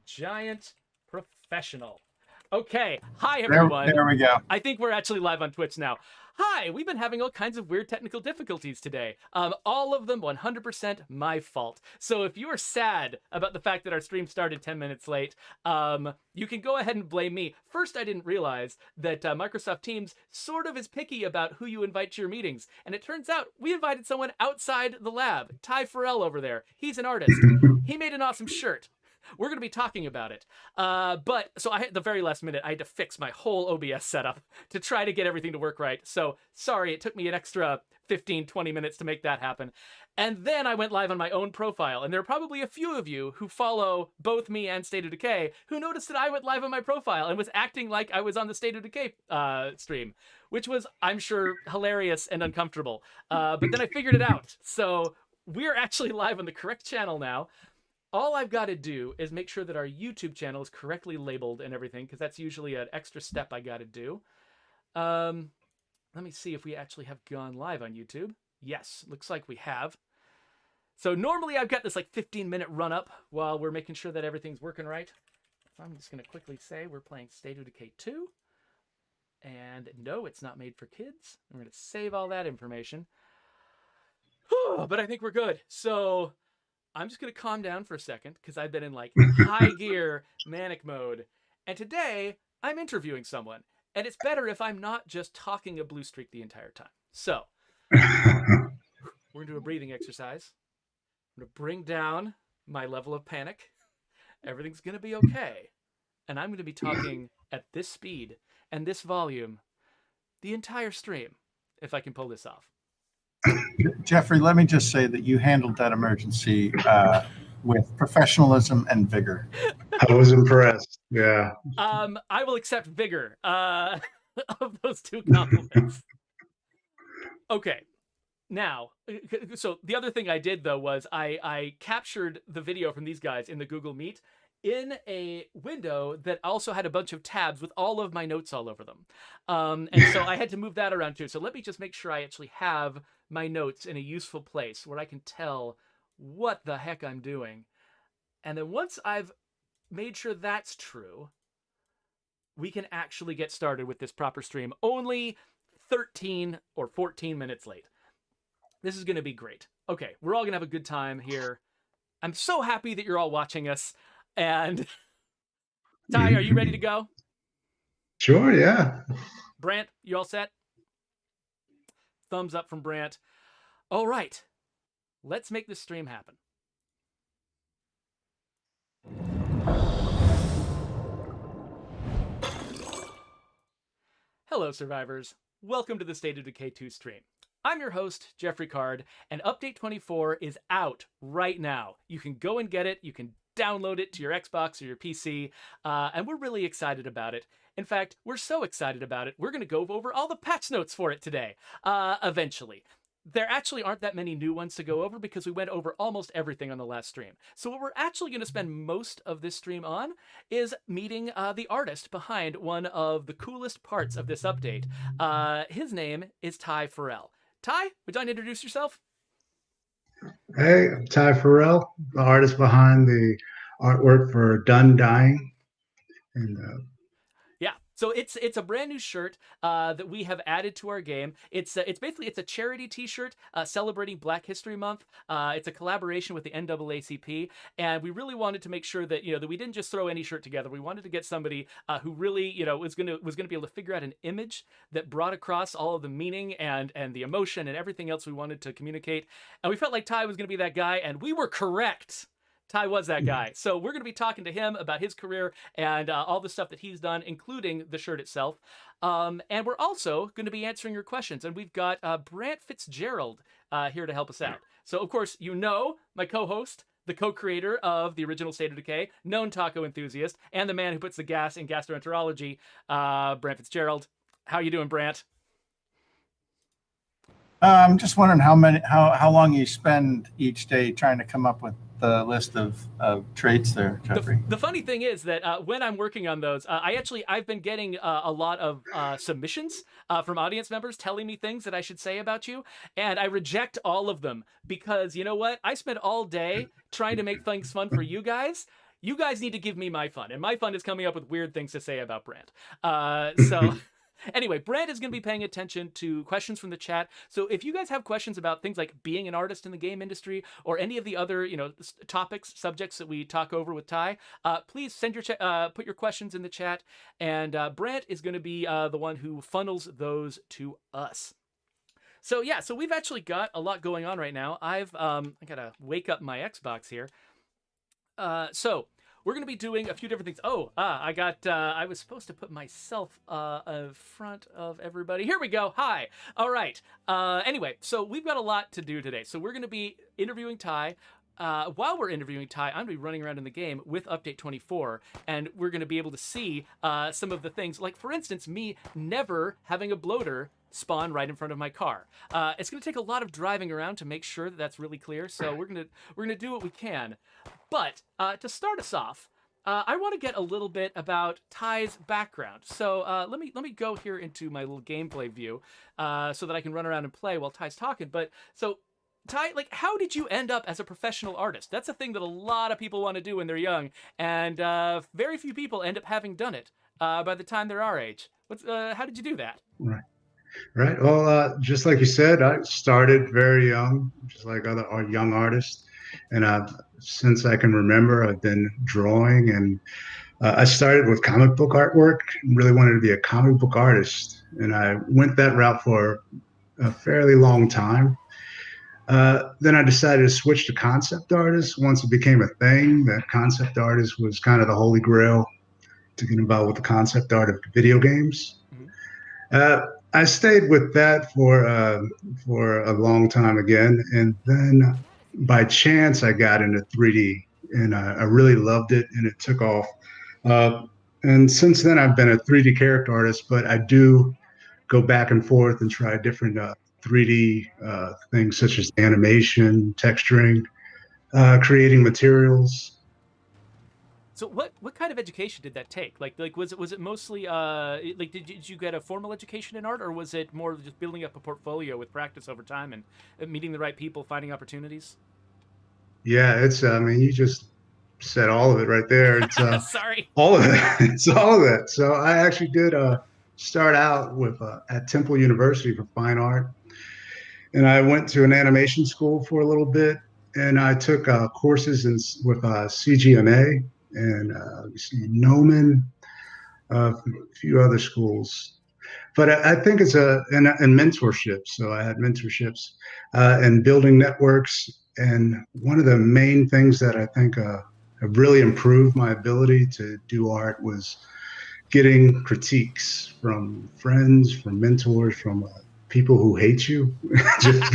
giant professional. Okay. Hi, everyone. There we go. I think we're actually live on Twitch now. Hi, we've been having all kinds of weird technical difficulties today. All of them 100% my fault. So if you are sad about the fact that our stream started 10 minutes late, you can go ahead and blame me. First, I didn't realize that Microsoft Teams sort of is picky about who you invite to your meetings. And it turns out we invited someone outside the lab, Ty Ferrell over there. He's an artist. He made an awesome shirt. We're going to be talking about it. But so at the very last minute, I had to fix my whole OBS setup to try to get everything to work right. So sorry, it took me an extra 15, 20 minutes to make that happen. And then I went live on my own profile. And there are probably a few of you who follow both me and State of Decay who noticed that I went live on my profile and was acting like I was on the State of Decay stream, which was, I'm sure, hilarious and uncomfortable. But then I figured it out. So we're actually live on the correct channel now. All I've got to do is make sure that our YouTube channel is correctly labeled and everything, because that's usually an extra step I got to do. Let me see if we actually have gone live on YouTube. Yes, looks like we have. So normally I've got this like 15-minute run-up while we're making sure that everything's working right. So I'm just going to quickly say we're playing State of Decay 2. And no, it's not made for kids. I'm going to save all that information. But I think we're good. So I'm just going to calm down for a second because I've been in like high gear manic mode. And today I'm interviewing someone. And it's better if I'm not just talking a blue streak the entire time. So we're going to do a breathing exercise. I'm going to bring down my level of panic. Everything's going to be okay. And I'm going to be talking at this speed and this volume the entire stream, if I can pull this off. Jeffrey, let me just say that you handled that emergency with professionalism and vigor. I was impressed. Yeah. I will accept vigor of those two compliments. Okay. Now, so the other thing I did, though, was I captured the video from these guys in the Google Meet in a window that also had a bunch of tabs with all of my notes all over them. And so I had to move that around, too. So let me just make sure I actually have my notes in a useful place where I can tell what the heck I'm doing. And then once I've made sure that's true, we can actually get started with this proper stream. Only 13 or 14 minutes late. This is going to be great. Okay, we're all going to have a good time here. I'm so happy that you're all watching us. And Ty, are you ready to go? Sure, yeah. Brant, you all set? Thumbs up from Brant. All right, let's make this stream happen. Hello, survivors. Welcome to the State of Decay 2 stream. I'm your host, Jeffrey Card, and Update 24 is out right now. You can go and get it. You can download it to your Xbox or your PC, and we're really excited about it. In fact, we're so excited about it, we're going to go over all the patch notes for it today, eventually. There actually aren't that many new ones to go over because we went over almost everything on the last stream. So what we're actually going to spend most of this stream on is meeting the artist behind one of the coolest parts of this update. His name is Ty Ferrell. Ty, would you like to introduce yourself? Hey, I'm Ty Ferrell, the artist behind the artwork for Done Dying. And Yeah, so it's a brand new shirt that we have added to our game. It's basically a charity T-shirt celebrating Black History Month. It's a collaboration with the NAACP, and we really wanted to make sure that that we didn't just throw any shirt together. We wanted to get somebody who really was gonna be able to figure out an image that brought across all of the meaning and the emotion and everything else we wanted to communicate. And we felt like Ty was gonna be that guy, and we were correct. Ty was that guy. So we're going to be talking to him about his career and all the stuff that he's done, including the shirt itself. And we're also going to be answering your questions. And we've got Brant Fitzgerald here to help us out. So, of course, my co-host, the co-creator of the original State of Decay, known taco enthusiast, and the man who puts the gas in gastroenterology, Brant Fitzgerald. How you doing, Brant? I'm just wondering how long you spend each day trying to come up with the list of traits there, Jeffrey. The funny thing is that when I'm working on those, I've been getting a lot of submissions from audience members telling me things that I should say about you, and I reject all of them because you know what? I spent all day trying to make things fun for you guys. You guys need to give me my fun, and my fun is coming up with weird things to say about Brant. So anyway, Brant is going to be paying attention to questions from the chat. So if you guys have questions about things like being an artist in the game industry or any of the other, topics, subjects that we talk over with Ty, please send your put your questions in the chat, and Brant is going to be the one who funnels those to us. So yeah, so we've actually got a lot going on right now. I gotta wake up my Xbox here. So we're going to be doing a few different things. I was supposed to put myself in front of everybody. Here we go. Hi. All right. Anyway, so we've got a lot to do today. So we're going to be interviewing Ty. While we're interviewing Ty, I'm going to be running around in the game with Update 24, and we're going to be able to see some of the things, like, for instance, me never having a bloater spawn right in front of my car. It's going to take a lot of driving around to make sure that that's really clear, so we're gonna do what we can. But to start us off, I want to get a little bit about Ty's background. So let me go here into my little gameplay view so that I can run around and play while Ty's talking. But so Ty, like, how did you end up as a professional artist? That's a thing that a lot of people want to do when they're young, and very few people end up having done it by the time they're our age. How did you do that? Right. Well, just like you said, I started very young, just like other young artists. And since I can remember, I've been drawing, and I started with comic book artwork. Really wanted to be a comic book artist. And I went that route for a fairly long time. Then I decided to switch to concept artist once it became a thing. That concept artist was kind of the holy grail to get involved with the concept art of video games. Mm-hmm. I stayed with that for a long time again, and then by chance I got into 3D, and I really loved it, and it took off. And since then I've been a 3D character artist, but I do go back and forth and try different 3D things such as animation, texturing, creating materials. So what kind of education did that take? Like was it mostly like did you get a formal education in art, or was it more just building up a portfolio with practice over time and meeting the right people, finding opportunities? Yeah, it's I mean, you just said all of it right there. It's Sorry. all of it. It's all of it. So I actually did start out with at Temple University for fine art, and I went to an animation school for a little bit, and I took courses with CGMA and Noman, a few other schools. But I think it's and mentorship. So I had mentorships and building networks. And one of the main things that I think have really improved my ability to do art was getting critiques from friends, from mentors, from people who hate you. Just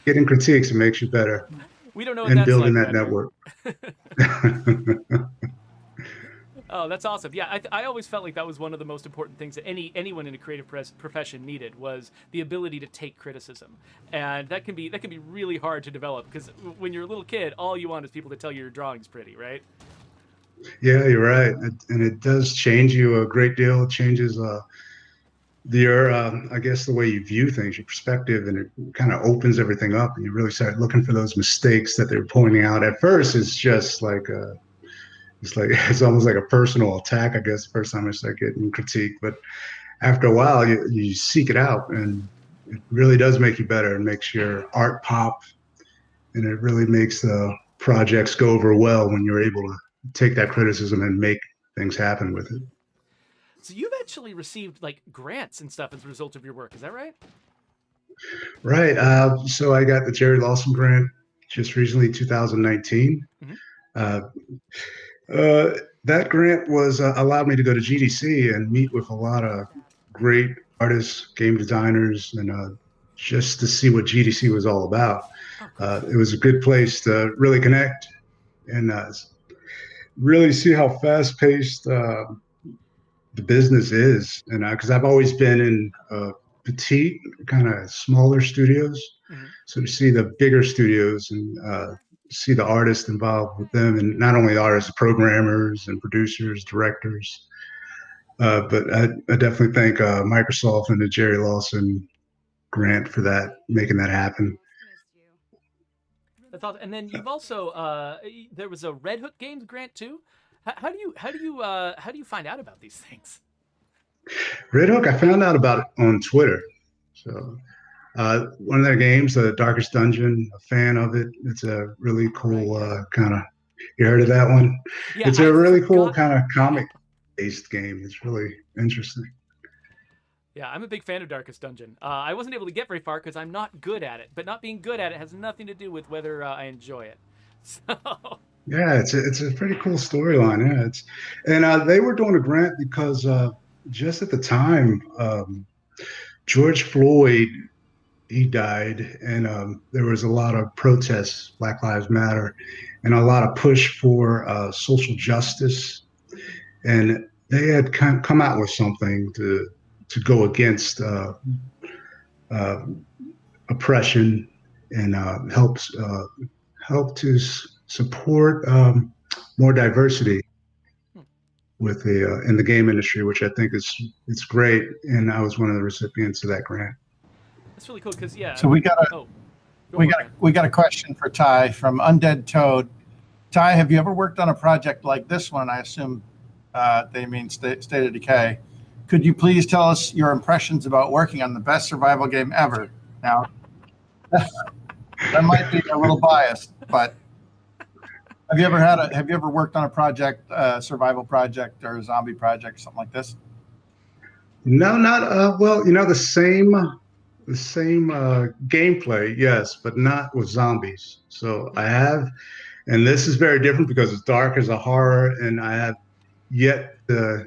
getting critiques makes you better. We don't know what and that's building like that network. Oh, that's awesome. Yeah, I always felt like that was one of the most important things that anyone in a creative profession needed, was the ability to take criticism. And that can be really hard to develop, because when you're a little kid, all you want is people to tell you your drawing's pretty, right? Yeah, you're right. And it does change you a great deal. It changes I guess, the way you view things, your perspective, and it kind of opens everything up, and you really start looking for those mistakes that they're pointing out. At first, it's just like it's almost like a personal attack, I guess, the first time I start getting critique. But after a while, you seek it out, and it really does make you better and makes your art pop, and it really makes the projects go over well when you're able to take that criticism and make things happen with it. So you've actually received like grants and stuff as a result of your work, is that right? Right. So I got the Jerry Lawson grant just recently, 2019. Mm-hmm. That grant was allowed me to go to GDC and meet with a lot of great artists, game designers, and just to see what GDC was all about. It was a good place to really connect and really see how fast-paced the business is. And because I've always been in petite, kind of smaller studios, mm-hmm. So to see the bigger studios and see the artists involved with them, and not only artists, programmers and producers, directors. But I definitely thank Microsoft and the Jerry Lawson grant for that, making that happen. That's awesome. And then you've also there was a Red Hook Games grant too. How do you find out about these things? Red Hook, I found out about it on Twitter. So one of their games, the Darkest Dungeon, a fan of it. It's a really cool kind of. You heard of that one? Yeah, It's a I'd really cool forgotten. kind of Yeah. comic-based game. It's really interesting. Yeah, I'm a big fan of Darkest Dungeon. I wasn't able to get very far because I'm not good at it, but not being good at it has nothing to do with whether I enjoy it. So, Yeah, it's a pretty cool storyline. Yeah, it's and they were doing a grant because just at the time, George Floyd he died, and there was a lot of protests, Black Lives Matter, and a lot of push for social justice. And they had come out with something to go against uh, oppression and help to support more diversity hmm, with the in the game industry, which I think is it's great. And I was one of the recipients of that grant. that's really cool because yeah. So we got a Oh, go for it, man. we got a question for Ty from Undead Toad. Ty, have you ever worked on a project like this one? I assume they mean State of Decay. Could you please tell us your impressions about working on the best survival game ever? Now, that might be a little biased, but have you ever worked on a project, survival project or a zombie project, something like this? No, not well. The same gameplay, yes, but not with zombies. So I have, and this is very different because it's dark as a horror, and I have yet to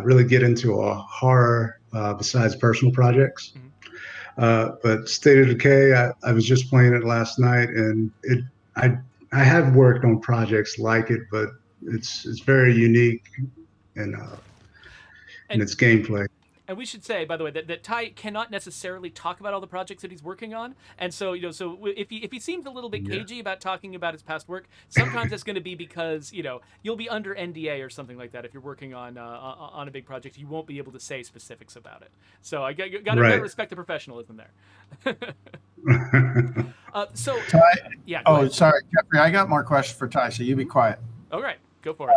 really get into a horror besides personal projects. Mhm. But State of Decay, I was just playing it last night, and I I have worked on projects like it, but it's very unique in And its gameplay. and we should say, by the way, that Ty cannot necessarily talk about all the projects that he's working on, and so if he seems a little bit Yeah. cagey about talking about his past work, sometimes that's going to be because you'll be under NDA or something like that if you're working on a big project. You won't be able to say specifics about it. So I gotta Right. respect the professionalism there. So Ty, yeah, go oh, ahead. sorry, Jeffrey, I got more questions for Ty, so you be quiet. All right, go for it.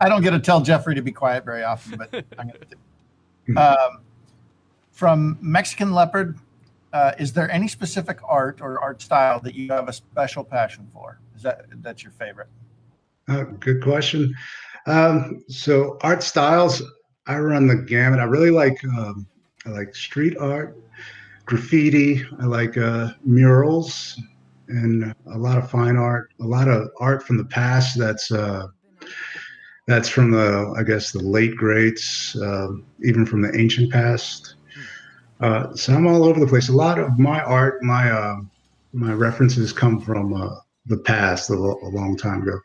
I don't get to tell Jeffrey to be quiet very often, but I'm going to. From Mexican Leopard, is there any specific art or art style that you have a special passion for? That's your favorite? Good question. So art styles, I run the gamut. I like street art, graffiti. I like murals, and a lot of fine art. A lot of art from the past. That's from the I guess the late greats, even from the ancient past. So I'm all over the place. A lot of my art, my references come from the past, a long time ago.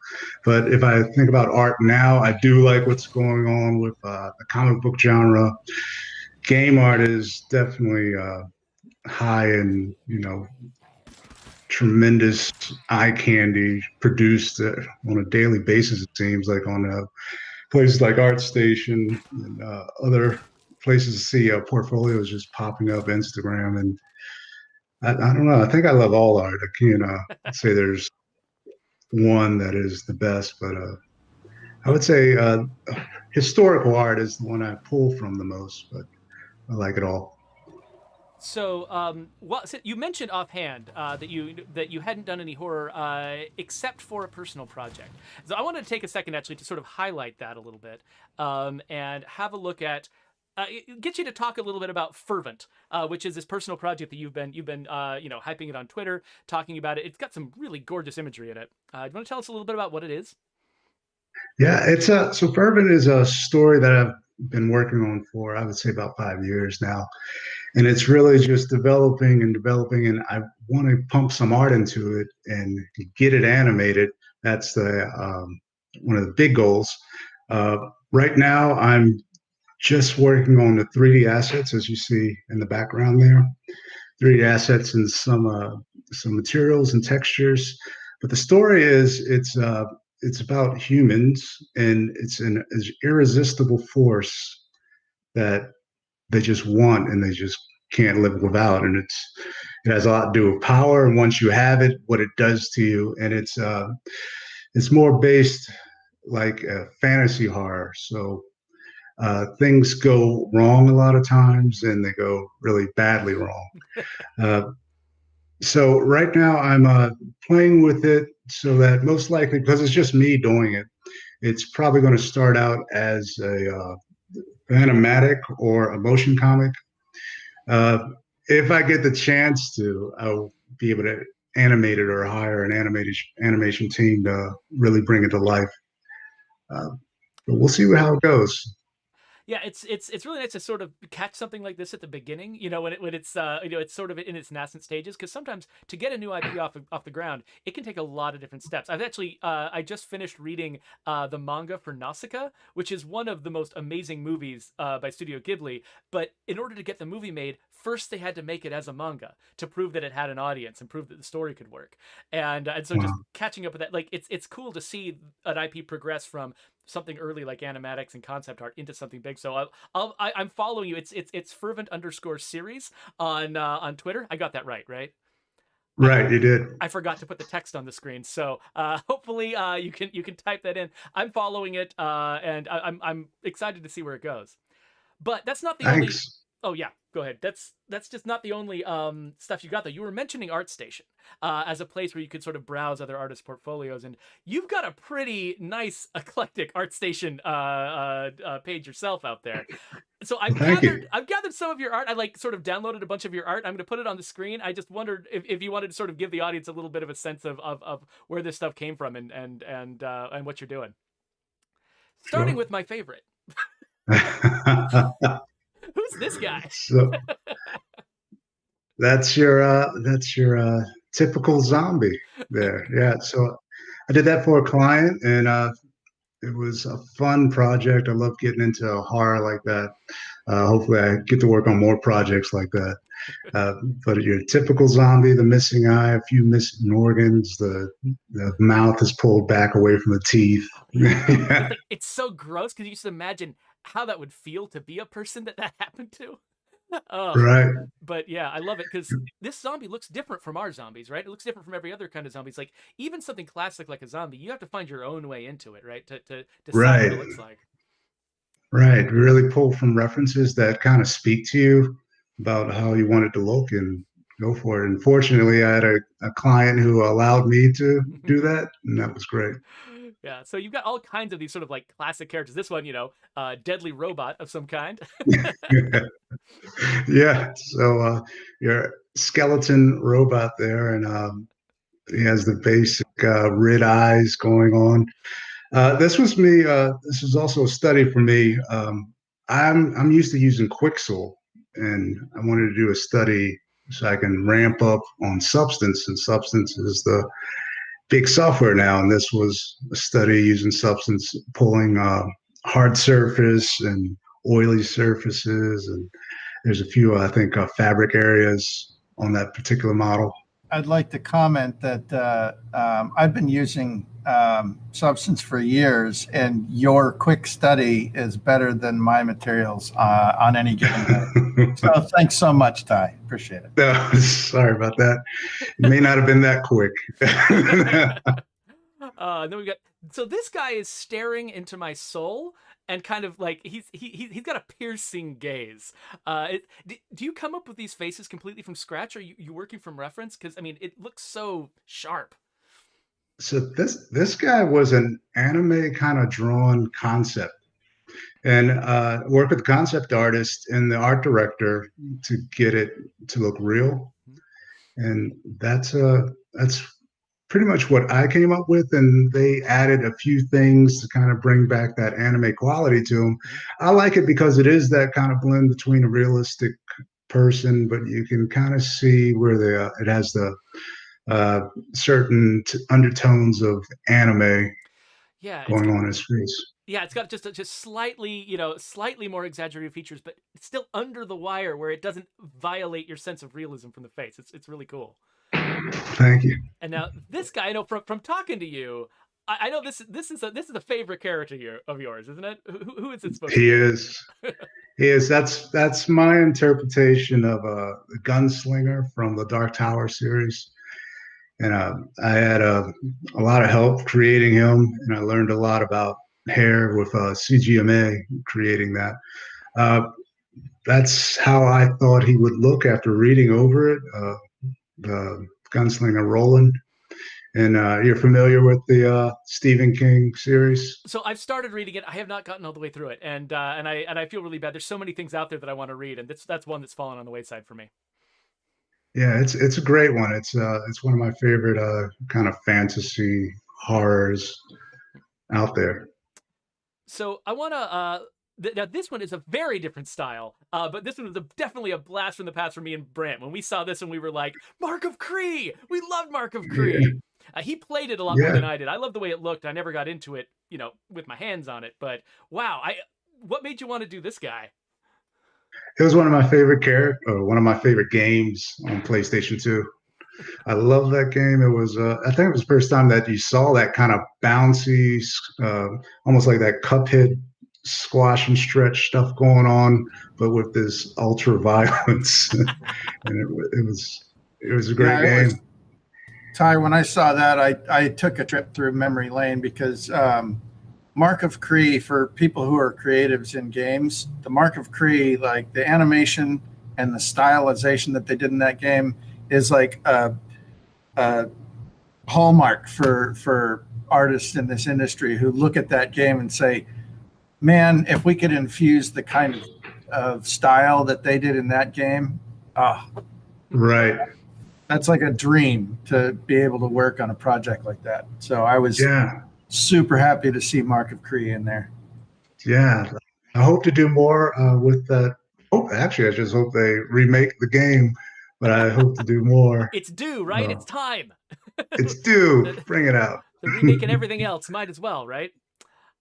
But if I think about art now, I do like what's going on with the comic book genre. Game art is definitely high and tremendous eye candy produced on a daily basis. It seems like on places like ArtStation and other places to see portfolios just popping up Instagram. And I don't know. I think I love all art. I can't say there's one that is the best, but I would say historical art is the one I pull from the most, but I like it all. So, so you mentioned offhand that you hadn't done any horror except for a personal project. So I wanted to take a second actually to sort of highlight that a little bit and have a look at. Get you to talk a little bit about Fervent, which is this personal project that you've been hyping it on Twitter, talking about it. It's got some really gorgeous imagery in it. Do you want to tell us a little bit about what it is? Yeah, it's a so Fervent is a story that I've been working on for I would say about 5 years now, and it's really just developing and developing. And I want to pump some art into it and get it animated. That's the one of the big goals. Uh, right now, I'm just working on the 3D assets, as you see in the background there. 3D assets and some materials and textures. But the story is it's about humans, and it's an irresistible force that they just want and they just can't live without. And It has a lot to do with power, and once you have it, what it does to you. And it's more based like a fantasy horror. So things go wrong a lot of times, and they go really badly wrong. Uh, so right now I'm playing with it so that most likely, because it's just me doing it, it's probably going to start out as a animatic or a motion comic. Uh, if I get the chance to, I'll be able to animate it or hire an animation team to really bring it to life. But we'll see how it goes. Yeah, it's really nice to sort of catch something like this at the beginning, you know, when it's it's sort of in its nascent stages, because sometimes to get a new IP off the ground, it can take a lot of different steps. I've actually I just finished reading the manga for Nausicaa, which is one of the most amazing movies by Studio Ghibli. But in order to get the movie made, first they had to make it as a manga to prove that it had an audience and prove that the story could work. And so just Wow. catching up with that, like it's cool to see an IP progress from something early like animatics and concept art into something big. So I'm following you. It's fervent underscore series on Twitter. I got that right? I, Right, you did. I forgot to put the text on the screen, so hopefully you can type that in. I'm following it, and I'm excited to see where it goes. But that's not the only. Thanks. Oh yeah, go ahead. That's just not the only stuff you got though. You were mentioning ArtStation as a place where you could sort of browse other artists' portfolios, and you've got a pretty nice eclectic ArtStation page yourself out there. So Thank you. I've gathered some of your art. I like sort of downloaded a bunch of your art. I'm going to put it on the screen. I just wondered if you wanted to sort of give the audience a little bit of a sense of where this stuff came from and what you're doing. Starting Sure. with my favorite. Who's this guy? So that's your typical zombie there. Yeah. So I did that for a client, and it was a fun project. I love getting into horror like that. Hopefully, I get to work on more projects like that. Uh, but your typical zombie, the missing eye, a few missing organs, the mouth is pulled back away from the teeth. Oh yeah, no, Yeah, it's so gross because you just imagine how that would feel to be a person that happened to. Oh, right. but yeah, I love it because this zombie looks different from our zombies, right? It looks different from every other kind of zombies. Like even something classic like a zombie, you have to find your own way into it, right? To decide what Right. it looks like. Right. Really pull from references that kind of speak to you about how you want it to look and go for it. And fortunately, I had a client who allowed me to do that, and that was great. Yeah, so you've got all kinds of these sort of like classic characters. This one, deadly robot of some kind. Yeah. So your skeleton robot there, and he has the basic red eyes going on. This was me. This was also a study for me. I'm used to using Quixel, and I wanted to do a study so I can ramp up on Substance, and Substance is the big software now. And this was a study using Substance, pulling hard surface and oily surfaces, and there's a few, I think, fabric areas on that particular model. I'd like to comment that I've been using Substance for years, and your quick study is better than my materials on any given day. So thanks so much, Ty. Appreciate it. No, sorry about that. It may not have been that quick. Then we got so this guy is staring into my soul and kind of like he's got a piercing gaze. Do you come up with these faces completely from scratch, or are you working from reference? Because I mean, it looks so sharp. So this guy was an anime kind of drawn concept, and work with the concept artist and the art director to get it to look real. And that's pretty much what I came up with, and they added a few things to kind of bring back that anime quality to them. I like it because it is that kind of blend between a realistic person, but you can kind of see where it has the uh, certain undertones of anime Yeah, going on in his face. it's got just slightly slightly more exaggerated features, but it's still under the wire where it doesn't violate your sense of realism from the face. It's really cool. Thank you. And now this guy, I know from talking to you, I know this is a favorite character of yours, isn't it? Who is it supposed to He be? is. He is. That's my interpretation of the gunslinger from the Dark Tower series. And I had a lot of help creating him, and I learned a lot about hair with CGMA creating that. Uh, that's how I thought he would look after reading over it. The gunslinger Roland. And you're familiar with the Stephen King series? So I've started reading it. I have not gotten all the way through it, and I feel really bad. There's so many things out there that I want to read, and that's one that's fallen on the wayside for me. Yeah, it's a great one. It's one of my favorite kind of fantasy horrors out there. So I want to. Now this one is a very different style, but this one was definitely a blast from the past for me and Brant. When we saw this one, we were like, Mark of Cree! We loved Mark of Cree! He played it a lot more than I did. I loved the way it looked. I never got into it, with my hands on it. But wow, what made you want to do this guy? It was one of my favorite one of my favorite games on PlayStation 2. I love that game. It was, I think it was the first time that you saw that kind of bouncy, almost like that Cuphead squash and stretch stuff going on, but with this ultra violence. And it was a great game. Ty, when I saw that, I took a trip through memory lane because Mark of Cree, for people who are creatives in games, the Mark of Cree, like the animation and the stylization that they did in that game is like a hallmark for artists in this industry who look at that game and say, man, if we could infuse the kind of style that they did in that game, right. That's like a dream to be able to work on a project like that. So I was super happy to see Mark of Cree in there. Yeah, I hope to do more with that. Actually, I just hope they remake the game, but I hope to do more. It's due, right? It's time. It's due. Bring it out. The remake and everything else might as well, right?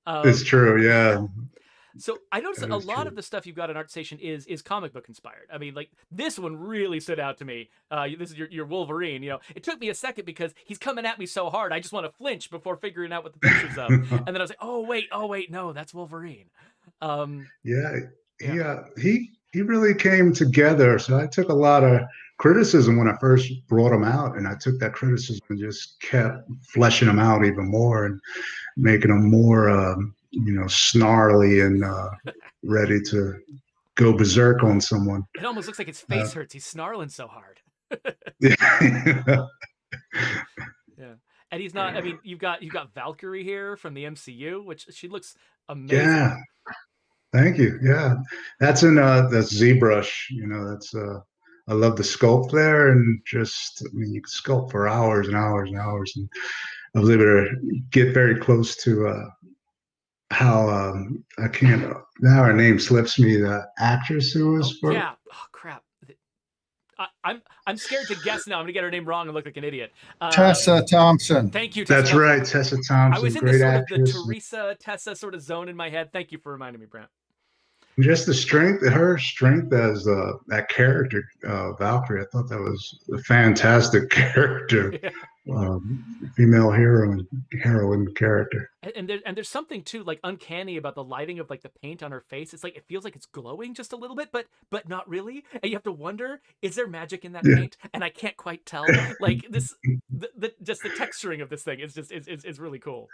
It's true, yeah. So I noticed a lot of the stuff you've got on ArtStation is comic book inspired. I mean, like this one really stood out to me. This is your Wolverine. It took me a second because he's coming at me so hard. I just want to flinch before figuring out what the picture's of. And then I was like, oh wait, no, that's Wolverine. He really came together. So I took a lot of criticism when I first brought him out, and I took that criticism and just kept fleshing him out even more and making him more snarly and ready to go berserk on someone. It almost looks like his face hurts. He's snarling so hard. Yeah. And he's not. I mean, you've got Valkyrie here from the MCU, which she looks amazing. Yeah. Thank you. Yeah, that's in the ZBrush. That's I love the sculpt there, and just you can sculpt for hours and hours and hours, and I was able to get very close to how I can't now her name slips me, the actress who was crap. I'm scared to guess now. I'm gonna get her name wrong and look like an idiot. Tessa Thompson. Thank you, Tessa. That's right, Tessa Thompson. I was in great the Teresa Tessa sort of zone in my head. Thank you for reminding me, Brant. Just her strength as that character, Valkyrie. I thought that was a fantastic character. Female heroine character. And there's something too like uncanny about the lighting of like the paint on her face. It's like it feels like it's glowing just a little bit, but not really. And you have to wonder, is there magic in that paint? And I can't quite tell. Like this, just the texturing of this thing is just is really cool.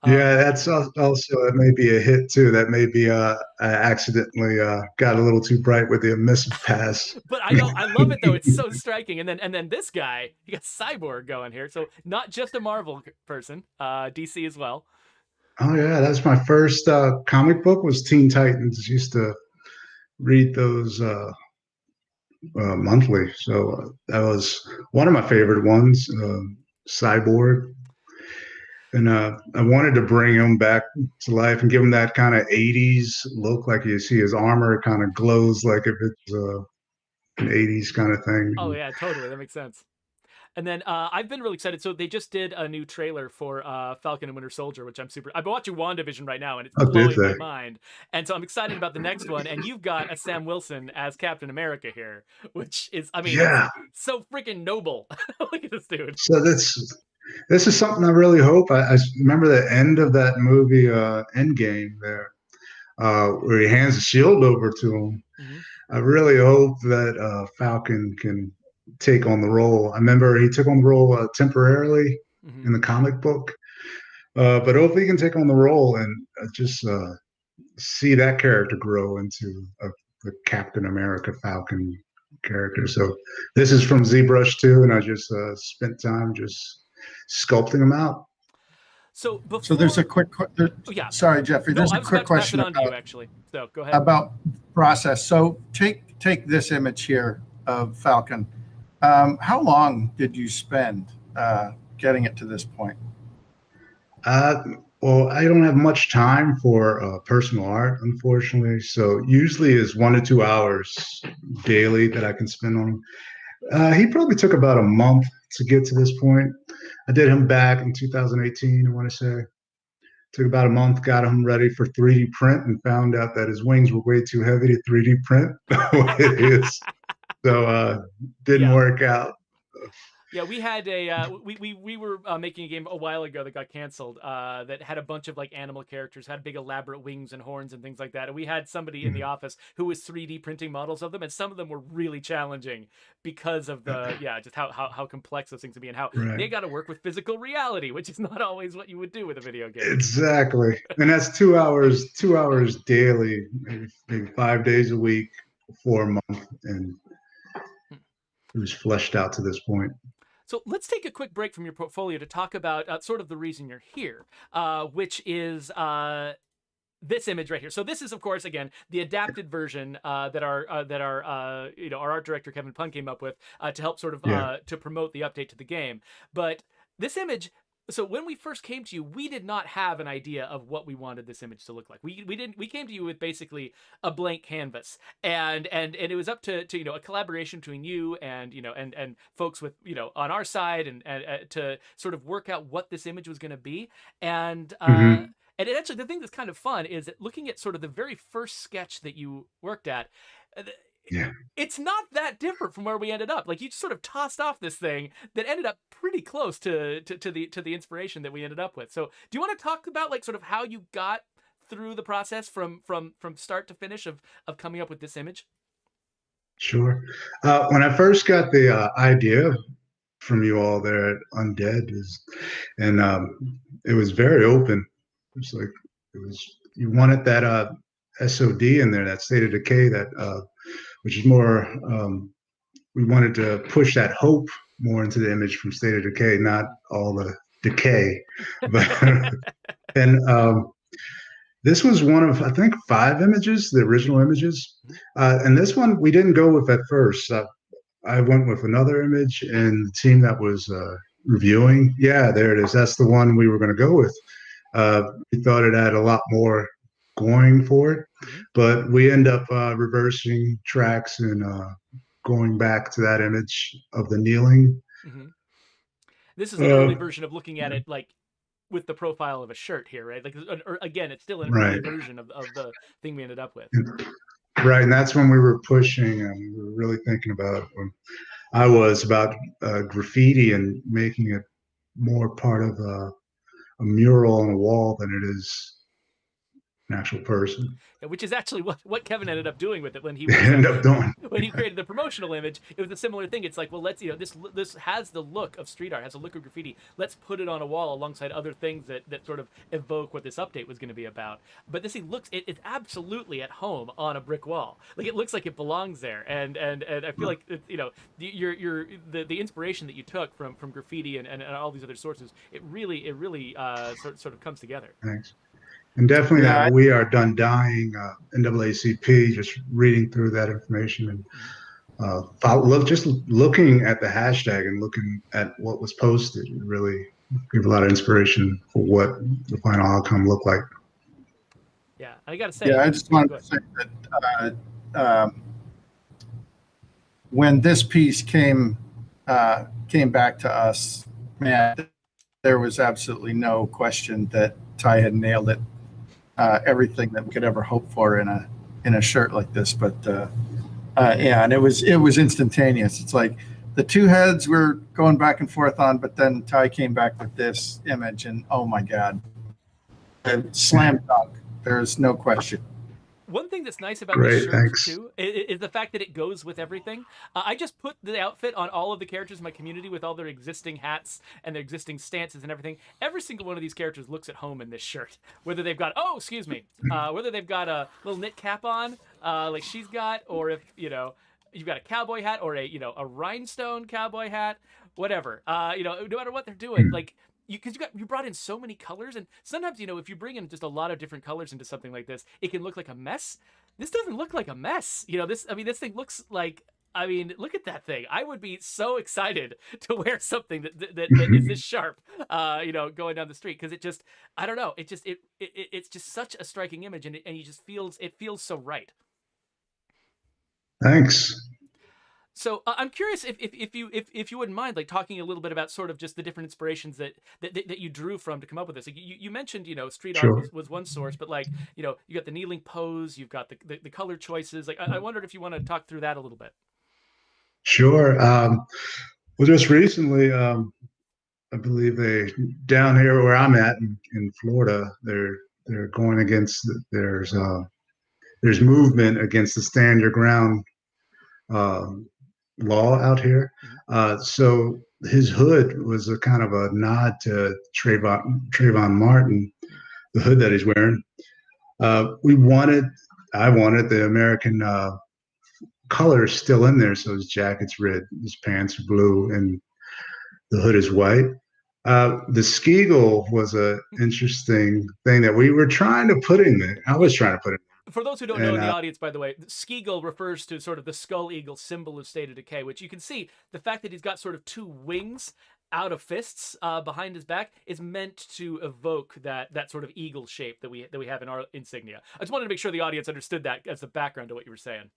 Yeah, that's also that may be a hit too. That may be I accidentally got a little too bright with the emissive pass. But I love it though. It's so striking. And then this guy, you got Cyborg going here. So not just a Marvel person, DC as well. Oh yeah, that's my first comic book was Teen Titans. Used to read those monthly, so that was one of my favorite ones. Cyborg. And I wanted to bring him back to life and give him that kind of 80s look. Like you see his armor kind of glows like if it's an 80s kind of thing. Oh, yeah, totally. That makes sense. And then I've been really excited. So they just did a new trailer for Falcon and Winter Soldier, which I've been watching WandaVision right now, and it's blowing my mind. And so I'm excited about the next one. And you've got a Sam Wilson as Captain America here, which is, I mean, so freaking noble. Look at this dude. So This is something I really hope. I remember the end of that movie, Endgame, there, where he hands the shield over to him. Hmm. I really hope that Falcon can take on the role. I remember he took on the role temporarily Hmm. in the comic book, but hopefully he can take on the role and just see that character grow into the Captain America Falcon character. So this is from ZBrush too, and I just spent time just sculpting them out. So So there's a before, quick, oh yeah, sorry, Jeffrey, no, there's I a was quick about to pass it question on to you actually. So go ahead. about process. So take this image here of Falcon. How long did you spend getting it to this point? Uh, well, I don't have much time for personal art, unfortunately. So usually is 1 to 2 hours daily that I can spend on him. He probably took about a month to get to this point. I did him back in 2018, I want to say. Took about a month, got him ready for 3D print, and found out that his wings were way too heavy to 3D print it is. So didn't Yeah. work out. Yeah, we had a we were making a game a while ago that got canceled that had a bunch of like animal characters, had big elaborate wings and horns and things like that. And we had somebody in the office who was 3D printing models of them, and some of them were really challenging because of the just how complex those things can be and how Right. they got to work with physical reality, which is not always what you would do with a video game. Exactly. And that's 2 hours daily, maybe 5 days a week for a month. And it was fleshed out to this point. So let's take a quick break from your portfolio to talk about sort of the reason you're here, which is this image right here. So this is, of course, again, the adapted version that our our art director Kevin Pun came up with to help sort of to promote the update to the game. But this image. So when we first came to you, we did not have an idea of what we wanted this image to look like. We came to you with basically a blank canvas, and it was up to a collaboration between you and and folks with on our side and to sort of work out what this image was going to be. And and it actually, the thing that's kind of fun is that looking at sort of the very first sketch that you worked at, Yeah. it's not that different from where we ended up. Like you just sort of tossed off this thing that ended up pretty close to the inspiration that we ended up with. So do you want to talk about like sort of how you got through the process from start to finish of coming up with this image? Sure. When I first got the idea from you all there at Undead and it was very open. It was like you wanted that SOD in there, that state of decay, that which is more we wanted to push that hope more into the image from state of decay, not all the decay. But and this was one of I think 5 images, the original images, and this one we didn't go with at first. I went with another image, and the team that was reviewing, yeah, there it is. That's the one we were going to go with. We thought it had a lot more going for it, but we end up reversing tracks and going back to that image of the kneeling. This is an early version of looking at it like with the profile of a shirt here, right? Like again, it's still an early version of the thing we ended up with. Right, and that's when we were pushing and we were really thinking about when I was about graffiti and making it more part of a mural on a wall than it is an actual person. Which is actually what Kevin ended up doing with it when he was, ended up doing when he created the promotional image. It was a similar thing. It's like, well, let's this has the look of street art, has a look of graffiti. Let's put it on a wall alongside other things that sort of evoke what this update was going to be about. But this thing looks it's absolutely at home on a brick wall. Like it looks like it belongs there. And I feel like the inspiration that you took from graffiti and all these other sources, it really sort of comes together. Thanks. And definitely that We Are Done Dying, NAACP, just reading through that information and just looking at the hashtag and looking at what was posted, it really gave a lot of inspiration for what the final outcome looked like. Yeah, I got to say. Yeah, I just wanted to say that when this piece came back to us, man, there was absolutely no question that Ty had nailed it. Everything that we could ever hope for in a shirt like this, but and it was instantaneous. It's like the two heads we're going back and forth on, but then Ty came back with this image, and oh my God, slam dunk. There's no question. One thing that's nice about this Great, shirt thanks. too is the fact that it goes with everything. I just put the outfit on all of the characters in my community with all their existing hats and their existing stances and everything. Every single one of these characters looks at home in this shirt. Whether they've got whether they've got a little knit cap on, like she's got, or if you've got a cowboy hat or a rhinestone cowboy hat, whatever. No matter what they're doing, like because you brought in so many colors, and sometimes if you bring in just a lot of different colors into something like this, it can look like a mess. This doesn't look like a mess. This thing looks like, look at that thing. I would be so excited to wear something that is this sharp, going down the street, because it just, I don't know, it's just such a striking image, and it feels so right. Thanks. So I'm curious if you wouldn't mind, like, talking a little bit about sort of just the different inspirations that you drew from to come up with this. Like, you mentioned street Sure. art was one source, but like you got the kneeling pose, you've got the color choices. Like, I wondered if you want to talk through that a little bit. Sure. Well, just recently, I believe down here where I'm at in Florida, they're going against there's movement against the stand your ground law out here. So his hood was a kind of a nod to Trayvon Martin, the hood that he's wearing. I wanted the American colors still in there. So his jacket's red, his pants are blue, and the hood is white. The Skeagle was an interesting thing that we were trying to put in there. I was trying to put it. For those who don't know in the audience, by the way, Skeagle refers to sort of the skull eagle symbol of State of Decay, which you can see the fact that he's got sort of two wings out of fists behind his back is meant to evoke that sort of eagle shape that we have in our insignia. I just wanted to make sure the audience understood that as the background to what you were saying.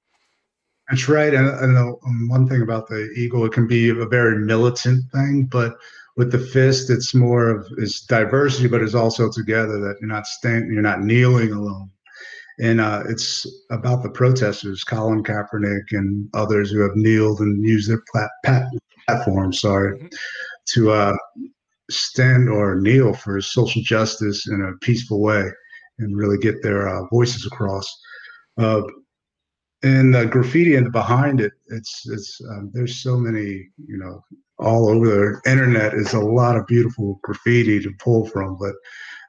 That's right. And one thing about the eagle, it can be a very militant thing, but with the fist, it's more of it's diversity, but it's also together, that you're not kneeling alone. And it's about the protesters, Colin Kaepernick and others who have kneeled and used their platform, to stand or kneel for social justice in a peaceful way and really get their voices across. And the graffiti and behind it, there's so many, all over the internet is a lot of beautiful graffiti to pull from, but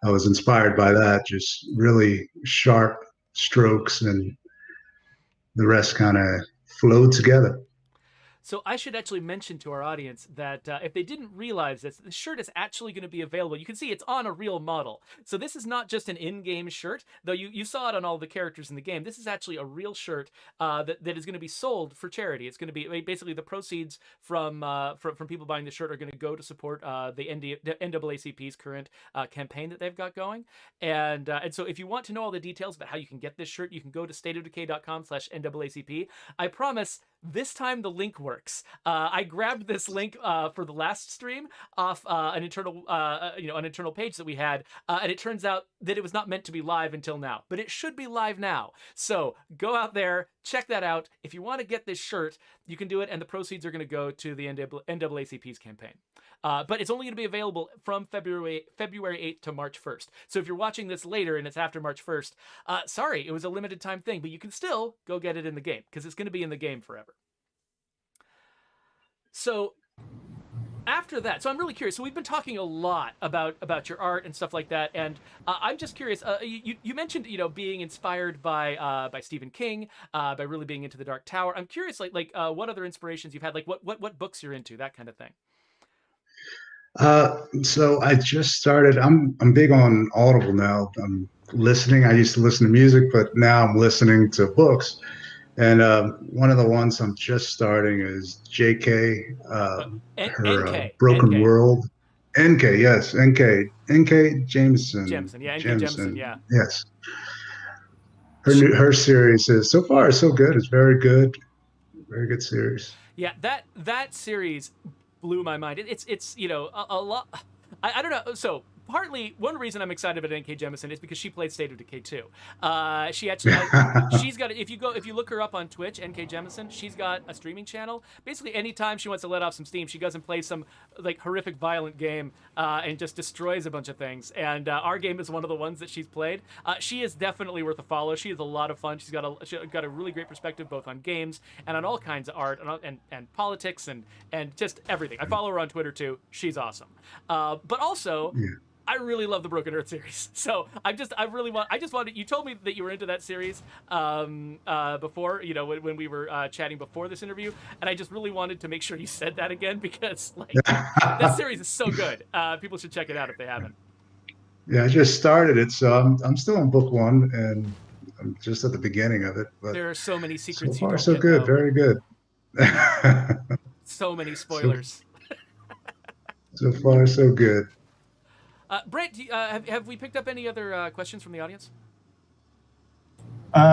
I was inspired by that, just really sharp strokes, and the rest kind of flowed together. So I should actually mention to our audience that if they didn't realize this, the shirt is actually going to be available. You can see it's on a real model. So this is not just an in-game shirt, though you saw it on all the characters in the game. This is actually a real shirt that is going to be sold for charity. It's going to be basically the proceeds from people buying the shirt are going to go to support the NAACP's current campaign that they've got going. And so if you want to know all the details about how you can get this shirt, you can go to stateofdecay.com/NAACP. I promise this time the link works. I grabbed this link for the last stream off an internal page that we had, and it turns out that it was not meant to be live until now, but it should be live now. So go out there, check that out. If you want to get this shirt, you can do it, and the proceeds are going to go to the NAACP's campaign. But it's only going to be available from February 8th to March 1st. So if you're watching this later and it's after March 1st, sorry, it was a limited time thing, but you can still go get it in the game because it's going to be in the game forever. So after that, so I'm really curious. So we've been talking a lot about your art and stuff like that, and I'm just curious. You mentioned being inspired by Stephen King, by really being into the Dark Tower. I'm curious, like what other inspirations you've had, like what books you're into, that kind of thing. So I just started. I'm big on Audible now. I'm listening. I used to listen to music, but now I'm listening to books. And one of the ones I'm just starting is J.K. Her Broken NK. World. N.K. Yes, N.K. Jameson. Jemison, yeah, N.K. Jemison, yeah. Yes. Her series is so far so good. It's very good series. Yeah, that series blew my mind. It's a lot. I don't know. So partly one reason I'm excited about N.K. Jemisin is because she played State of Decay 2. She actually, she's got, if you look her up on Twitch, N.K. Jemisin, she's got a streaming channel. Basically, anytime she wants to let off some steam, she goes and plays some like horrific violent game and just destroys a bunch of things. And our game is one of the ones that she's played. She is definitely worth a follow. She is a lot of fun. She's got a really great perspective both on games and on all kinds of art and politics and just everything. I follow her on Twitter too. She's awesome. But also, I really love the Broken Earth series. So I just wanted, you told me that you were into that series before, you know, when we were chatting before this interview, and I just really wanted to make sure you said that again because like that series is so good. People should check it out if they haven't. Yeah, I just started it, so I'm still on book 1 and I'm just at the beginning of it. But there are so many secrets. So far, you don't so get, good. though. Very good. So many spoilers. So far, so good. Brent, have we picked up any other questions from the audience?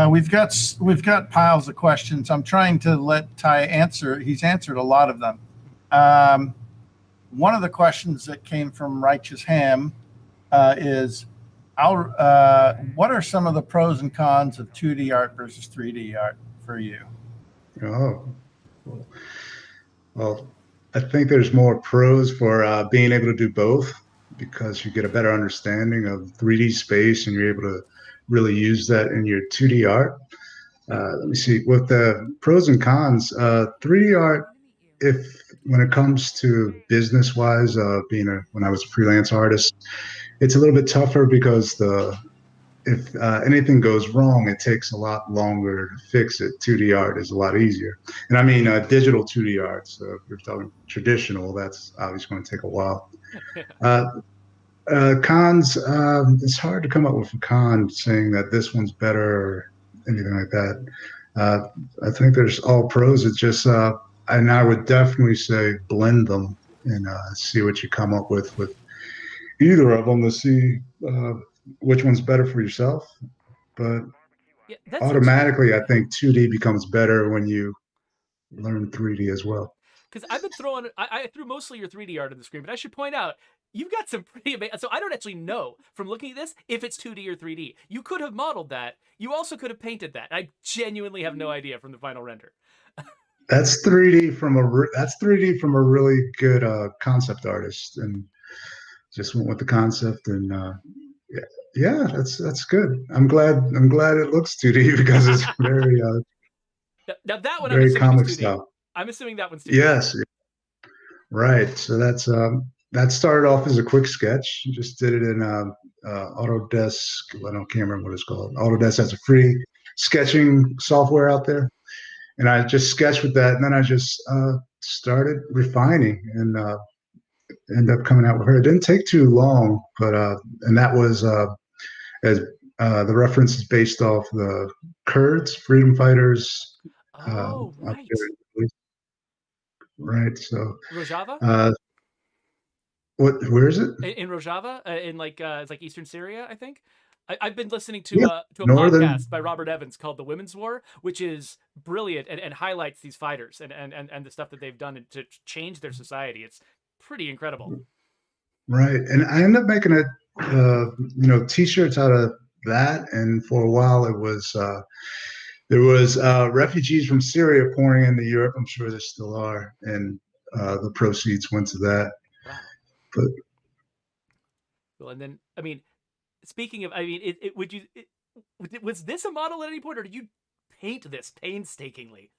We've got piles of questions. I'm trying to let Ty answer. He's answered a lot of them. One of the questions that came from Righteous Ham is, what are some of the pros and cons of 2D art versus 3D art for you? Oh, well, I think there's more pros for being able to do both because you get a better understanding of 3D space and you're able to really use that in your 2D art. Let me see, with the pros and cons, 3D art, when it comes to business-wise, when I was a freelance artist, it's a little bit tougher because if anything goes wrong, it takes a lot longer to fix it. 2D art is a lot easier. And I mean digital 2D art. So if you're talking traditional, that's obviously going to take a while. Cons, it's hard to come up with a con saying that this one's better or anything like that. I think there's all pros. It's just, and I would definitely say blend them and see what you come up with either of them to see which one's better for yourself. But yeah, automatically, I think 2D becomes better when you learn 3D as well. Because I've been throwing, I threw mostly your 3D art on the screen, but I should point out, you've got some pretty amazing, so I don't actually know from looking at this if it's 2D or 3D. You could have modeled that. You also could have painted that. I genuinely have no idea from the final render. That's 3D from a really good concept artist, and just went with the concept and yeah, that's good. I'm glad it looks 2D because it's very now that one very comic 2D. style. I'm assuming that one's 2D. Yes, right. So that started off as a quick sketch. Just did it in Autodesk. I can't remember what it's called. Autodesk has a free sketching software out there, and I just sketched with that, and then I just started refining and end up coming out with her. It didn't take too long, but and that was as the reference is based off the Kurds, freedom fighters. Oh, right. Right. So Rojava? Where is it? In Rojava, in like it's like Eastern Syria, I think. I've been listening to a Northern podcast by Robert Evans called The Women's War, which is brilliant and highlights these fighters and the stuff that they've done to change their society. It's pretty incredible. Right. And I ended up making T-shirts out of that. And for a while it was there was refugees from Syria pouring into Europe. I'm sure there still are. And the proceeds went to that. Wow. But well, and then I mean, speaking of, I mean, was this a model at any point, or did you paint this painstakingly?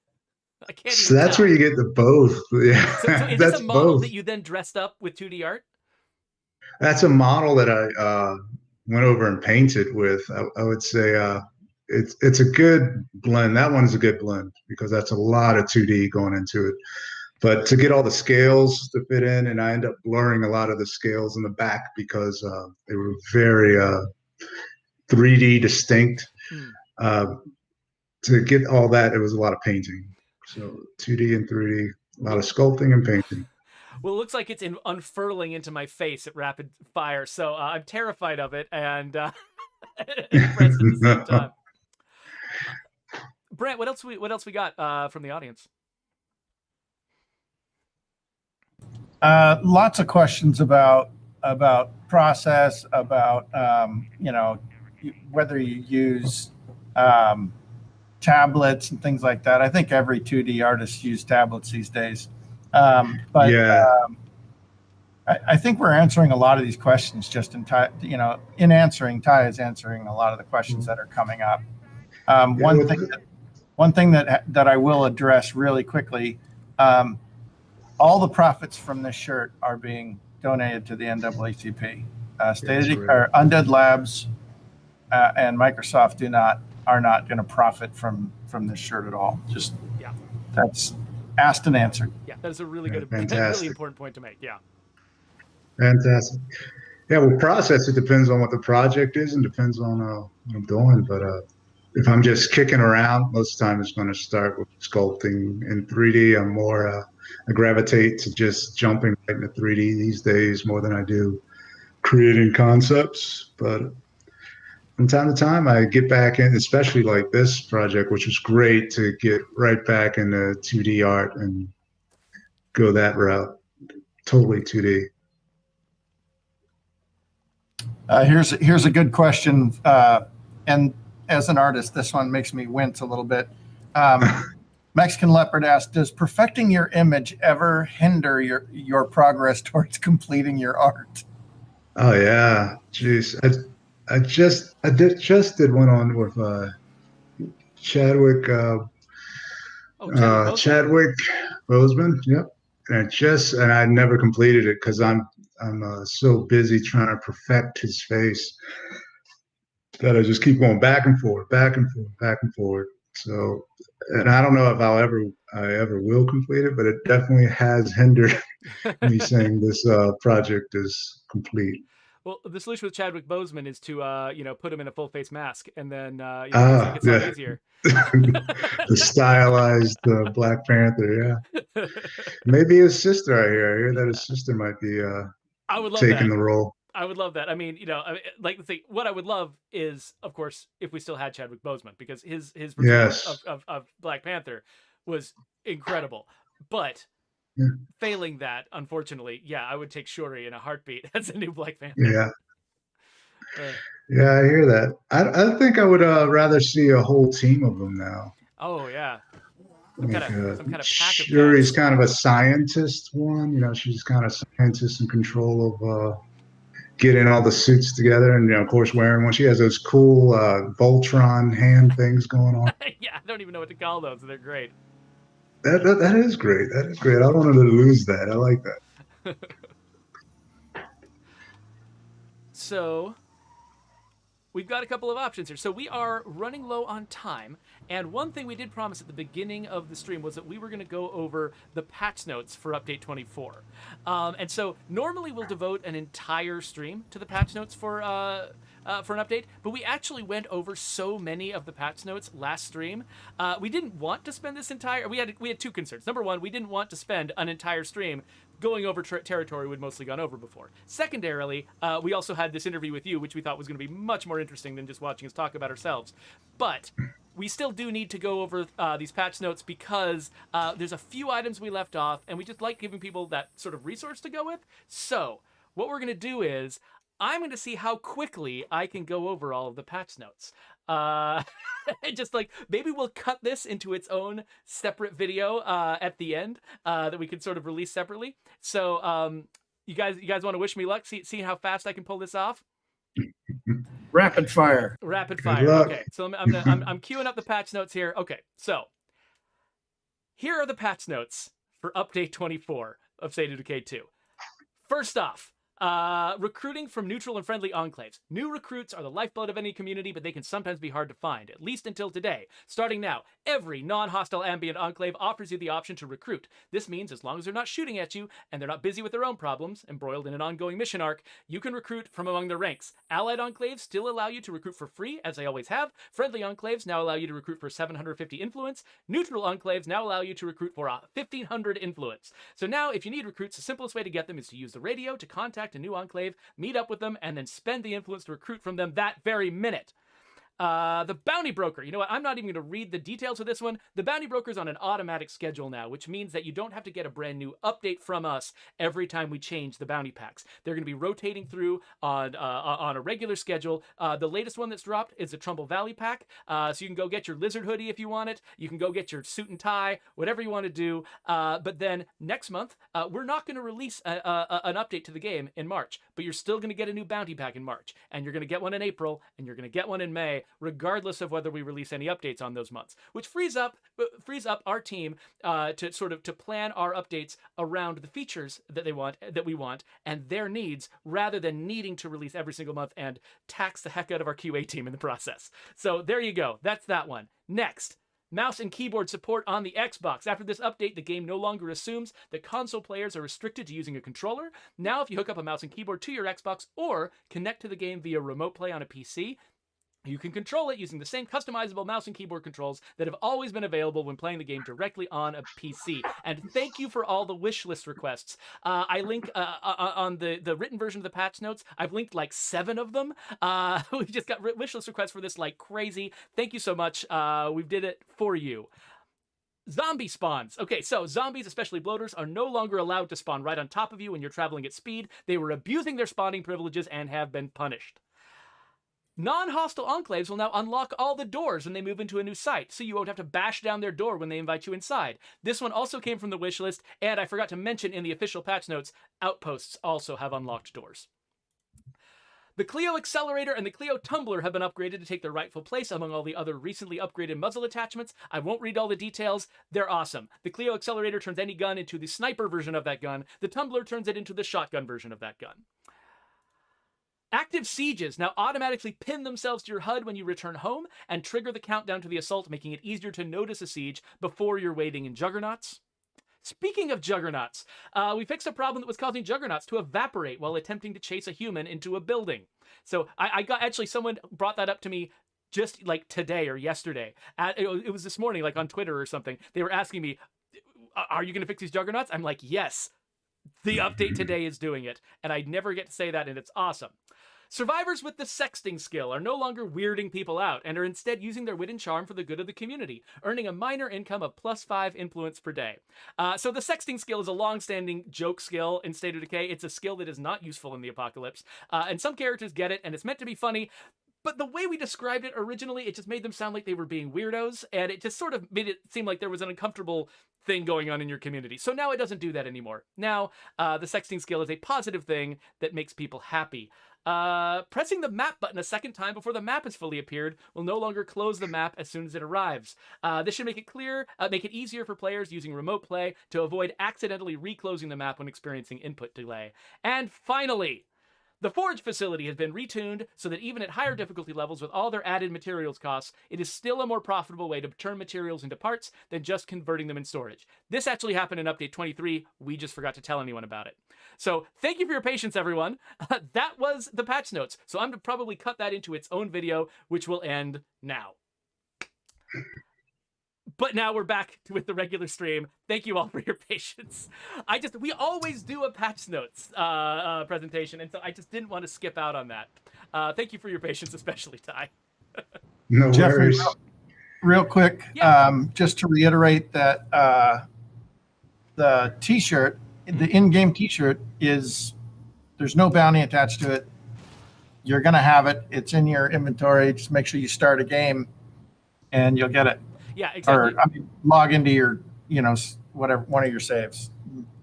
I can't. So that's tell. where you get the both. Yeah. So is this a model that you then dressed up with 2D art? That's a model that I went over and painted with. I would say it's a good blend. That one's a good blend because that's a lot of 2D going into it. But to get all the scales to fit in, and I end up blurring a lot of the scales in the back because they were very 3D distinct. To get all that, it was a lot of painting. So 2D and 3D, a lot of sculpting and painting. Well, it looks like it's unfurling into my face at rapid fire, so I'm terrified of it and impressed at the same time. Brent, what else we got from the audience? Lots of questions about process, about whether you use tablets and things like that. I think every 2D artist uses tablets these days. But Yeah. I think we're answering a lot of these questions just in Ty. In answering, Ty is answering a lot of the questions that are coming up. Yeah, One thing that I will address really quickly, all the profits from this shirt are being donated to the NAACP. Undead Labs and Microsoft are not going to profit from this shirt at all. Just that's asked and answered. Yeah, that is a really good, fantastic. really important point to make. Yeah. Fantastic. Yeah, well, process, it depends on what the project is and depends on what I'm doing. But if I'm just kicking around, most of the time it's going to start with sculpting in 3D. I'm more, I gravitate to just jumping right into 3D these days more than I do creating concepts. But from time to time, I get back in, especially like this project, which was great to get right back into 2D art and go that route. Totally 2D. Here's a good question, and as an artist, this one makes me wince a little bit. Mexican Leopard asked, "Does perfecting your image ever hinder your progress towards completing your art?" Oh yeah, jeez. I did one on with Chadwick Chadwick Boseman. Yep. And I never completed it because I'm so busy trying to perfect his face that I just keep going back and forth, back and forth, back and forth. So, and I don't know if I ever will complete it, but it definitely has hindered me saying this project is complete. Well, the solution with Chadwick Boseman is to put him in a full face mask, and then it's a lot easier. The stylized Black Panther, yeah. Maybe his sister. I hear that his sister might be I would love taking that. the role. I would love that. I mean, like the thing. What I would love is, of course, if we still had Chadwick Boseman, because his portrayal of Black Panther was incredible. But failing that, unfortunately, I would take Shuri in a heartbeat as a new Black Panther. Yeah. Yeah, I hear that. I think I would rather see a whole team of them now. Oh yeah. Some kind of pack of Shuri's kind of a scientist one. She's kind of scientist in control of getting all the suits together, and of course wearing one. She has those cool Voltron hand things going on. Yeah, I don't even know what to call those. They're great. That is great. That is great. I don't want to lose that. I like that. So we've got a couple of options here. So we are running low on time. And one thing we did promise at the beginning of the stream was that we were going to go over the patch notes for Update 24. And so normally we'll devote an entire stream to the patch notes for an update, but we actually went over so many of the patch notes last stream. We didn't want to spend this entire... We had two concerns. Number one, we didn't want to spend an entire stream going over territory we'd mostly gone over before. Secondarily, we also had this interview with you, which we thought was going to be much more interesting than just watching us talk about ourselves. But we still do need to go over these patch notes because there's a few items we left off, and we just like giving people that sort of resource to go with. So what we're going to do is I'm going to see how quickly I can go over all of the patch notes. Just like maybe we'll cut this into its own separate video at the end that we can sort of release separately. So you guys want to wish me luck? See how fast I can pull this off. Rapid fire. Rapid fire. Okay, so I'm queuing up the patch notes here. Okay, so here are the patch notes for Update 24 of State of Decay 2. First off, recruiting from neutral and friendly enclaves. New recruits are the lifeblood of any community, but they can sometimes be hard to find, at least until today. Starting now, every non-hostile ambient enclave offers you the option to recruit. This means as long as they're not shooting at you, and they're not busy with their own problems, embroiled in an ongoing mission arc, you can recruit from among their ranks. Allied enclaves still allow you to recruit for free, as they always have. Friendly enclaves now allow you to recruit for 750 influence. Neutral enclaves now allow you to recruit for 1,500 influence. So now, if you need recruits, the simplest way to get them is to use the radio to contact a new enclave, meet up with them, and then spend the influence to recruit from them that very minute. The Bounty Broker. You know what? I'm not even going to read the details of this one. The Bounty Broker's on an automatic schedule now, which means that you don't have to get a brand new update from us every time we change the bounty packs. They're going to be rotating through on a regular schedule. The latest one that's dropped is the Trumbull Valley pack. So you can go get your lizard hoodie if you want it. You can go get your suit and tie, whatever you want to do. But then next month, we're not going to release an update to the game in March, but you're still going to get a new bounty pack in March, and you're going to get one in April, and you're going to get one in May, regardless of whether we release any updates on those months, which frees up our team to plan our updates around the features that we want and their needs, rather than needing to release every single month and tax the heck out of our QA team in the process. So there you go. That's that one. Next, mouse and keyboard support on the Xbox. After this update, the game no longer assumes that console players are restricted to using a controller. Now, if you hook up a mouse and keyboard to your Xbox or connect to the game via remote play on a PC, you can control it using the same customizable mouse and keyboard controls that have always been available when playing the game directly on a PC. And thank you for all the wish list requests. I link on the written version of the patch notes. I've linked like 7 of them. We just got wish list requests for this like crazy. Thank you so much. We did it for you. Zombie spawns. Okay, so zombies, especially bloaters, are no longer allowed to spawn right on top of you when you're traveling at speed. They were abusing their spawning privileges and have been punished. Non-hostile enclaves will now unlock all the doors when they move into a new site, so you won't have to bash down their door when they invite you inside. This one also came from the wish list, and I forgot to mention in the official patch notes, outposts also have unlocked doors. The Clio Accelerator and the Clio Tumbler have been upgraded to take their rightful place among all the other recently upgraded muzzle attachments. I won't read all the details. They're awesome. The Clio Accelerator turns any gun into the sniper version of that gun. The Tumbler turns it into the shotgun version of that gun. Active sieges now automatically pin themselves to your HUD when you return home and trigger the countdown to the assault, making it easier to notice a siege before you're waiting in juggernauts. Speaking of juggernauts, we fixed a problem that was causing juggernauts to evaporate while attempting to chase a human into a building. So I got, actually, someone brought that up to me just like today or yesterday. It was this morning, like on Twitter or something. They were asking me, are you going to fix these juggernauts? I'm like, yes. The update today is doing it, and I never get to say that, and it's awesome. Survivors with the sexting skill are no longer weirding people out and are instead using their wit and charm for the good of the community, earning a minor income of +5 influence per day. So the sexting skill is a long-standing joke skill in State of Decay. It's a skill that is not useful in the apocalypse, and some characters get it, and it's meant to be funny. But the way we described it originally, it just made them sound like they were being weirdos, and it just sort of made it seem like there was an uncomfortable thing going on in your community. So now it doesn't do that anymore. Now, the sexting skill is a positive thing that makes people happy. Pressing the map button a second time before the map has fully appeared will no longer close the map as soon as it arrives. This should make it easier for players using remote play to avoid accidentally reclosing the map when experiencing input delay. And finally, the Forge facility has been retuned so that even at higher difficulty levels with all their added materials costs, it is still a more profitable way to turn materials into parts than just converting them in storage. This actually happened in Update 23. We just forgot to tell anyone about it. So thank you for your patience, everyone. That was the patch notes. So I'm going to probably cut that into its own video, which will end now. But now we're back with the regular stream. Thank you all for your patience. We always do a patch notes presentation, and so I just didn't want to skip out on that. Thank you for your patience, especially Ty. No Jeffrey, worries. real quick, Yeah. just to reiterate that the T-shirt, the in-game T-shirt there's no bounty attached to it. You're going to have it. It's in your inventory. Just make sure you start a game and you'll get it. Yeah, exactly. Or log into your, whatever, one of your saves.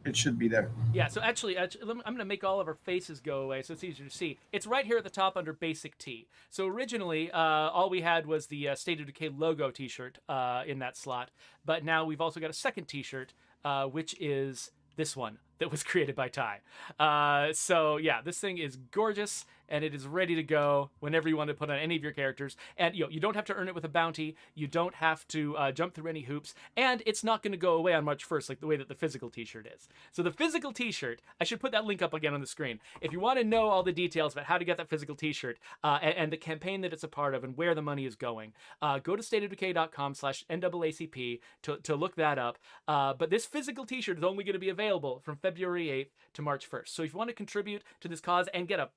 It should be there. Yeah, so actually, I'm going to make all of our faces go away so it's easier to see. It's right here at the top under Basic T. So originally, all we had was the State of Decay logo T-shirt in that slot. But now we've also got a second T-shirt, which is this one that was created by Ty. So yeah, this thing is gorgeous, and it is ready to go whenever you want to put on any of your characters. And you don't have to earn it with a bounty. You don't have to jump through any hoops. And it's not going to go away on March 1st like the way that the physical T-shirt is. So the physical T-shirt, I should put that link up again on the screen. If you want to know all the details about how to get that physical T-shirt and the campaign that it's a part of and where the money is going, go to stateofdecay.com/NAACP to look that up. But this physical T-shirt is only going to be available from February 8th to March 1st. So if you want to contribute to this cause and get a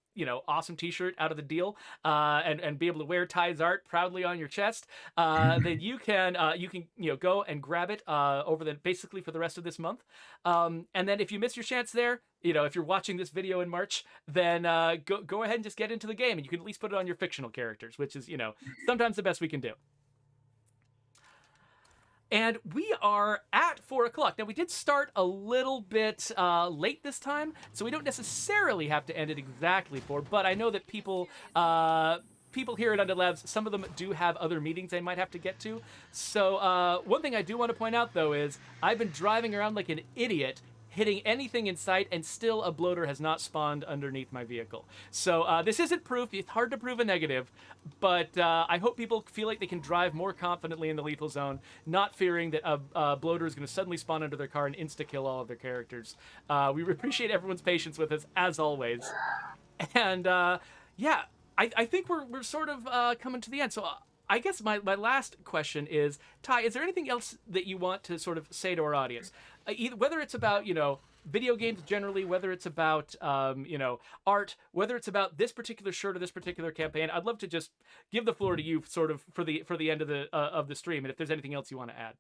awesome t-shirt out of the deal, and be able to wear Ty's art proudly on your chest, then you can go and grab it basically for the rest of this month. And then if you miss your chance there, if you're watching this video in March, then go ahead and just get into the game, and you can at least put it on your fictional characters, which is sometimes the best we can do. And we are at 4 o'clock. Now, we did start a little bit late this time, so we don't necessarily have to end it exactly 4, but I know that people here at Undead Labs, some of them do have other meetings they might have to get to. So one thing I do want to point out, though, is I've been driving around like an idiot, hitting anything in sight, and still a bloater has not spawned underneath my vehicle. So this isn't proof. It's hard to prove a negative, but I hope people feel like they can drive more confidently in the lethal zone, not fearing that a bloater is going to suddenly spawn under their car and insta-kill all of their characters. We appreciate everyone's patience with us, as always. And yeah, I think we're sort of coming to the end. So I guess my last question is, Ty, is there anything else that you want to sort of say to our audience? Whether it's about, video games generally, whether it's about, art, whether it's about this particular shirt or this particular campaign, I'd love to just give the floor to you sort of for the end of the stream. And if there's anything else you want to add.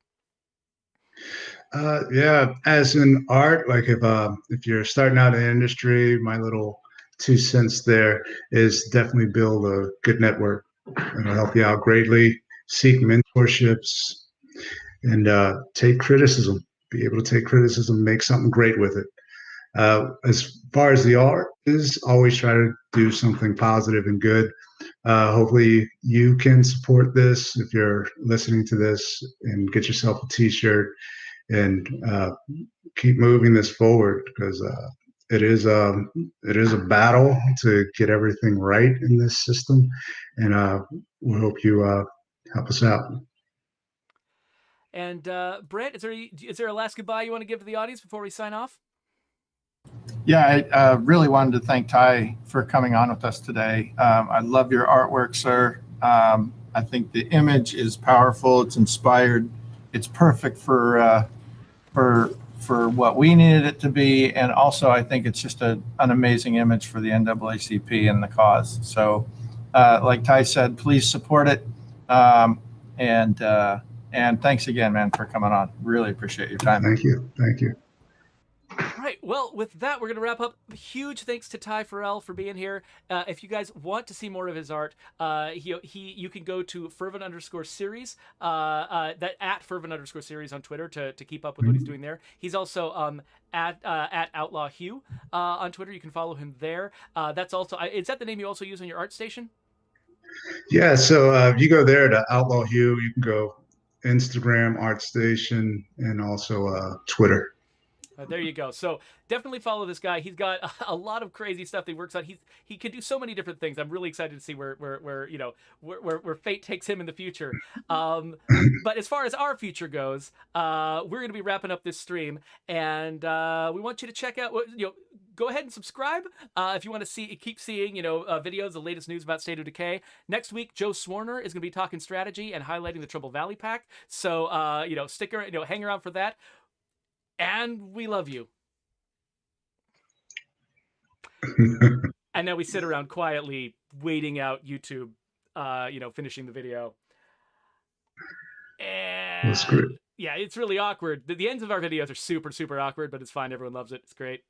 Yeah, as an art, like if you're starting out in the industry, my little 2 cents there is definitely build a good network. It'll help you out greatly. Seek mentorships and take criticism. Be able to take criticism, make something great with it. As far as the art is, always try to do something positive and good. Hopefully you can support this if you're listening to this, and get yourself a t-shirt and keep moving this forward, because it is a battle to get everything right in this system, and we hope you help us out. And Brent, is there a last goodbye you want to give to the audience before we sign off? Yeah, I really wanted to thank Ty for coming on with us today. I love your artwork, sir. I think the image is powerful. It's inspired. It's perfect for what we needed it to be, and also I think it's just an amazing image for the NAACP and the cause. So, like Ty said, please support it. And thanks again, man, for coming on. Really appreciate your time. Thank you. Thank you. Right. Well, with that, we're going to wrap up. Huge thanks to Ty Ferrell for being here. If you guys want to see more of his art, you can go to fervent_series, that at fervent_series on Twitter to keep up with what he's doing there. He's also at Outlaw Hugh on Twitter. You can follow him there. That's also, is that the name you also use on your art station? Yeah. So if you go there to Outlaw Hugh, you can go Instagram, ArtStation, and also Twitter. There you go. So definitely follow this guy. He's got a lot of crazy stuff that he works on. He could do so many different things. I'm really excited to see where fate takes him in the future. But as far as our future goes, we're going to be wrapping up this stream, and we want you to check out go ahead and subscribe if you want to keep seeing videos, the latest news about State of Decay. Next week, Joe Swarner is going to be talking strategy and highlighting the Trouble Valley Pack. So stick around, hang around for that. And we love you. And now we sit around quietly waiting out YouTube, finishing the video. And that's great. Yeah, it's really awkward. The ends of our videos are super, super awkward, but it's fine. Everyone loves it. It's great.